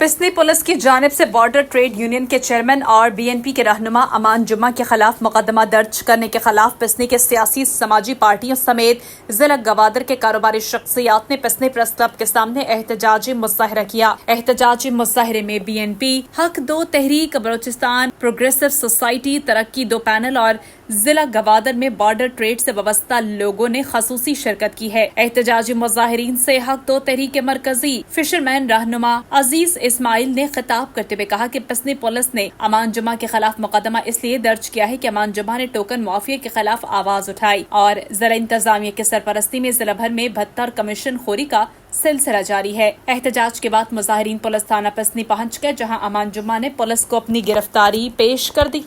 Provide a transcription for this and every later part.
पिस्नी police की जानिब से बॉर्डर ट्रेड यूनियन के चेयरमैन और BNP के रहनुमा अमान जुम्मा के खिलाफ मुकदमा दर्ज करने के खिलाफ पिस्नी के सियासी समाजी पार्टियों समेत जिला गवादर के कारोबारी शख्सियात ने पिस्नी प्रेस क्लब के सामने एहतजाजी मुजाहरा किया। एहतजाजी मुजाहरे में BNP, हक दो तहरीक, बलोचिस्तान प्रोग्रेसिव सोसाइटी, तरक्की दो पैनल और जिला गवादर में बॉर्डर ट्रेड से वाबस्ता लोगों ने खसूसी शिरकत की है। एहतजाजी मुजाहिरीन से हक दो तहरीक के मरकजी फिशरमैन रहनुमा अजीज इस्माइल ने खिताब करते हुए कहा कि पिस्नी पुलिस ने अमान जुम्मा के खिलाफ मुकदमा इसलिए दर्ज किया है कि अमान जुम्मा ने टोकन माफिया के खिलाफ आवाज उठाई और जिला इंतजामिया की सरपरस्ती में जिला भर में 72 कमीशन खोरी का सिलसिला जारी है। एहतजाज के बाद मुजाहिरीन पुलिस थाना पिस्नी पहुँच गए, जहाँ अमान जुम्मा ने पुलिस को अपनी गिरफ्तारी पेश कर दी।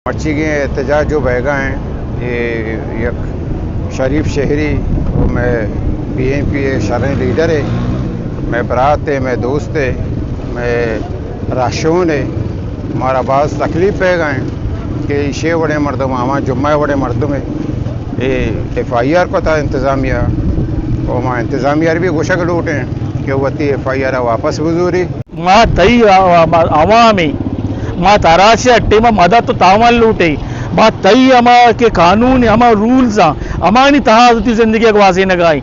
मर्ची के एहतजाज जो बहगा हैं, ये एक शरीफ शहरी, मैं BNP शरय लीडर है, मैं बरात है, मैं दोस्त है, मैं राशोन है। हमारा बास तकलीफ है गए कि शे बड़े मर्दम हमारा जुम्मा बड़े मर्दम है ये FIR को था इंतज़ामिया और वहाँ इंतज़ामिया भी गोशा के लूटे हैं कि वती FIR वापस वजूरी माँ तई अवामी माँ तराशे अट्टे में मदद तो तावल लूटे माँ तई अमा के कानून अमा रूल्स अमानी तहाज़ती ज़िंदगी अगवाज़े नगाई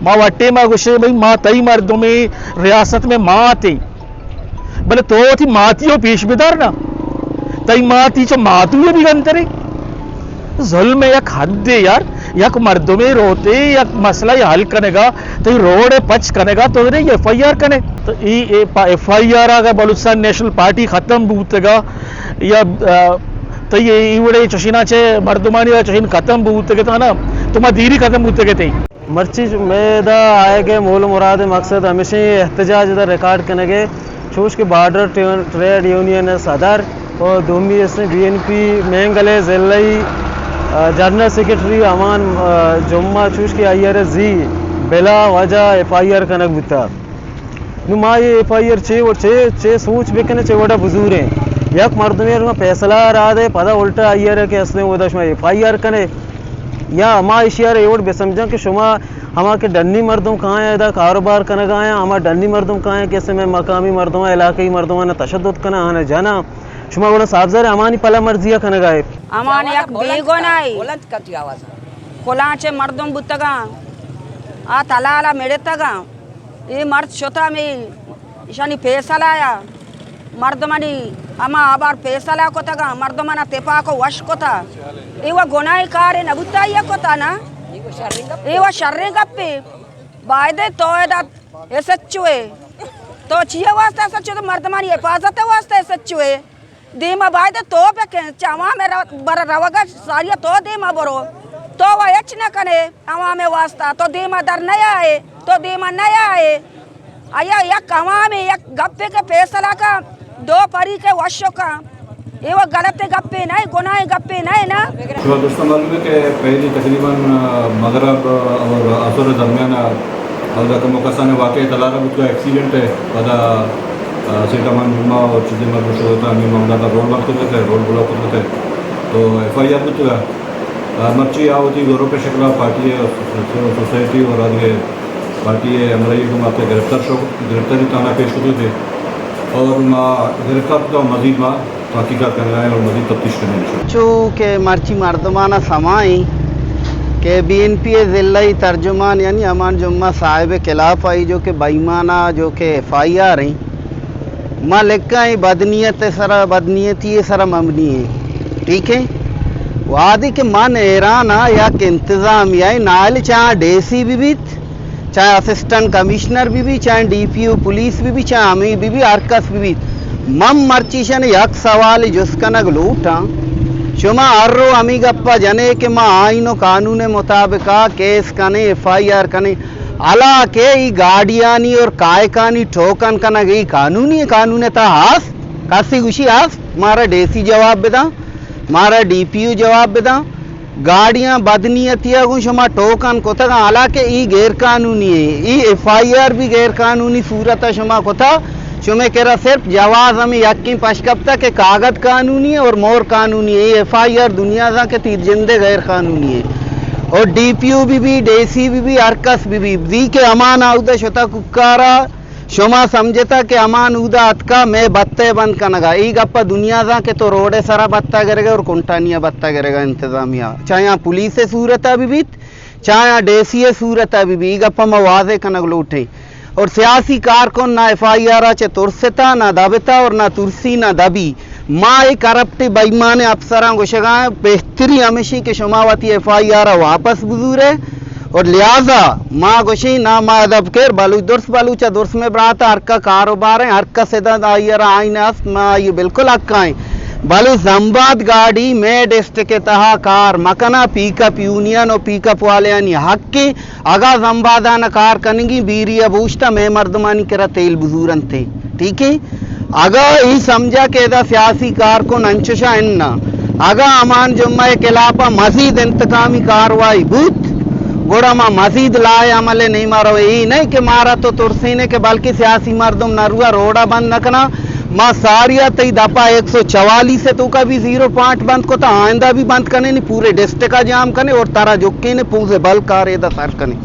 माँ वट्टे माँ गुस्से भाई माँ तई मर्दों में रियासत में माँ थे भले तो थी मातियों पेश बिदार ना तई माती च मातू भी गंतरे जुल्म यक हद है यार, यक मर्दों में रोते यक मसला ये हल करेगा तो रोड पच करेगा तो ये FIR कने तो ये FIR आगा बलूचिस्तान नेशनल पार्टी खत्म बूतेगा या तो ये इवड़े चशीना चे मर्दमानी चशीन खत्म बूतेगे तो ना तुम्हारा धीरे खत्म बूतेगे थे मर्ची में दा आएगे मूल मुराद मकसद हमेशा एहतजाज इधर रिकॉर्ड करने के चूस के बॉर्डर ट्रेड यूनियन सदर और दोमी इसने BNP मेंगले जिलाई जनरल सेक्रेटरी अमान जुम्मा चूस के IRZ बिला वजह FIR कनक बुता नुमा ये FIR चे और चे सोच बेकने चे वड़ा बुजुर्ग हैं यक मर्दमेर में फैसला रहा दे पता उल्टा IR के असले उधर में FIR कने या हमा इशियार एवड बेसमझा कि शुमा हमा के डन्नी मर्दों कहाँ है इधर कारोबार कने गए हमा डन्नी मर्दों कहाँ है कैसे में मकामी मर्दों इलाकई मर्दों ने तशद्दुद कना आने जाना शुमा गोना साबज़ार अमानी पला मर्जिया कने गए अमानी एक बेगो नाई बुलंद करती आवाज कोलाचे मर्दों बुतगा आ तलाला मेड़ेतगा ये मर्द शोता में इशानी फैसला आया मर्दमनी अमा आबार फैसला को तगा मर्दमना तेपा को वश को था एवा गुनाह कार नबुताया को था ना एवा शर्रे गप्पे बायदे तो ए सच्चुए तो छिया वास्ता सच्चु तो मर्दमनी हिफाजत वास्ता सच्चुए दीमा बायदे तो पे चावा में बर रवगा सारिया तो दीमा बरो तो वह एच न कने अवा में वास्ता तो दीमा दर नया है तो दीमा नया है आया एक अवा में एक गप्पे के फैसला का दो परी के वर्षों का ये वो गलत गप्पे नहीं गुनाह गप्पे नहीं ना। तो दोस्तों मालूम है कि पहली तकरीबन मगरब और असर दरमियान और मुकसन वाक़ तलारा बुत का एक्सीडेंट है पदा सीटामान जुम्मा और चीज़ें मरबूत होता है मामला का रोड वक्त होते थे रोड ब्लॉक होते थे तो FIR बुत मर्ची आवती गौरव पे शक्ला पार्टी सोसाइटी और आगे पार्टी अमराई को आपके गिरफ्तारी थाना पेश होते थे और गिरफ्तार तो मजीद माँ तहकीकात कर रहे हैं और मजीद तफ्तीश करने चूँकि मर्ची मर्दमाना समाई के BNP ज़िलाई तर्जुमान यानी अमान जुम्मा साहिब खिलाफ आई जो कि बेईमाना जो कि FIR हैं माँ लिखा है बदनीयती सरा ममनी है ठीक है वादी के मन हैराना या कि इंतज़ाम या नाल चाहे DC भी चाहे असिस्टेंट कमिश्नर भी चाहे DPO पुलिस भी चाहे अमी भी अरकस भी मम मर्चीशन यक सवाल जुस्कनक लूटा शुमा अर्रो अमी गप्पा जने के माँ आइनो कानून मुताबिका केस कने FIR कने अला के ई गाड़ियानी और कायकानी ठोकन कनक ई कानूनी था हास कासी गुशी हास मारा DC जवाब बेदा मारा DPO जवाब बेदा गाड़ियाँ बदनीयतिया गुशमा टोकन को था अला के ई गैर कानूनी है ई FIR भी गैर कानूनी सूरत है शुमा को था शुमे केरा सिर्फ जवाज हमें यकीन पशकप्ता के कागज कानूनी है और मोर कानूनी है FIR दुनिया सा के तीर जिंदे गैर कानूनी है और DPO भी DC भी अरकस भी दी के अमान आउदा शता कुकारा شما سمجھتا کہ امان اودا اتکا میں بتے بند کنگا ای گپا دنیا دا کہ تو روڈے سارا بتا کرے گا اور کنٹانیا بتا کرے گا انتظامیہ چاہے پولیس صورت بھی بیت چاہے ڈیسی صورت بھی ای گپا میں واضح کنگ لوٹے اور سیاسی کارکن نہ ایف آئی آر چے ترستا نہ دبتا اور نہ ترسی نہ دبی ماں ایک کرپٹ بےمان افسراں گوشگاں بہتری ہمیشہ کہ شماوتی ایف آئی آر واپس بزورے اور لہذا ماں گوشی نہ ماں ادب کر بلوچ درس بلوچا درس میں براتا ہر کا کاروبار ہے ہر کا سدا آئیر آئین است ماں یہ بالکل حق آئیں بلو زمباد گاڑی میں ڈسٹرکٹ کے تہا کار مکنا پیک اپ یونین اور پیک اپ والے یعنی حق کی اگا زمبادانہ کار کنگی بیری ابوشتا میں مردمانی کرا تیل بزورن تھے ٹھیک ہے اگا ہی سمجھا کہ دا سیاسی کارکن انچشا اننا اگا امان جمعہ کے علاقہ مزید انتقامی کاروائی بوت گوڑا ماں مزید لائے عملے نہیں مارو یہی نہیں کہ مارا تو ترسینے کے بلکہ سیاسی مردم نروا روڈا بند نکنا ماں ساریا تی دپا 144 سے تو کا بھی 0 پوائنٹ بند کو تا آئندہ بھی بند کرنے نہیں پورے ڈسٹرکٹ کا جام کرنے اور تارا جوکے نے پوزے بل کارے دا سر کرنے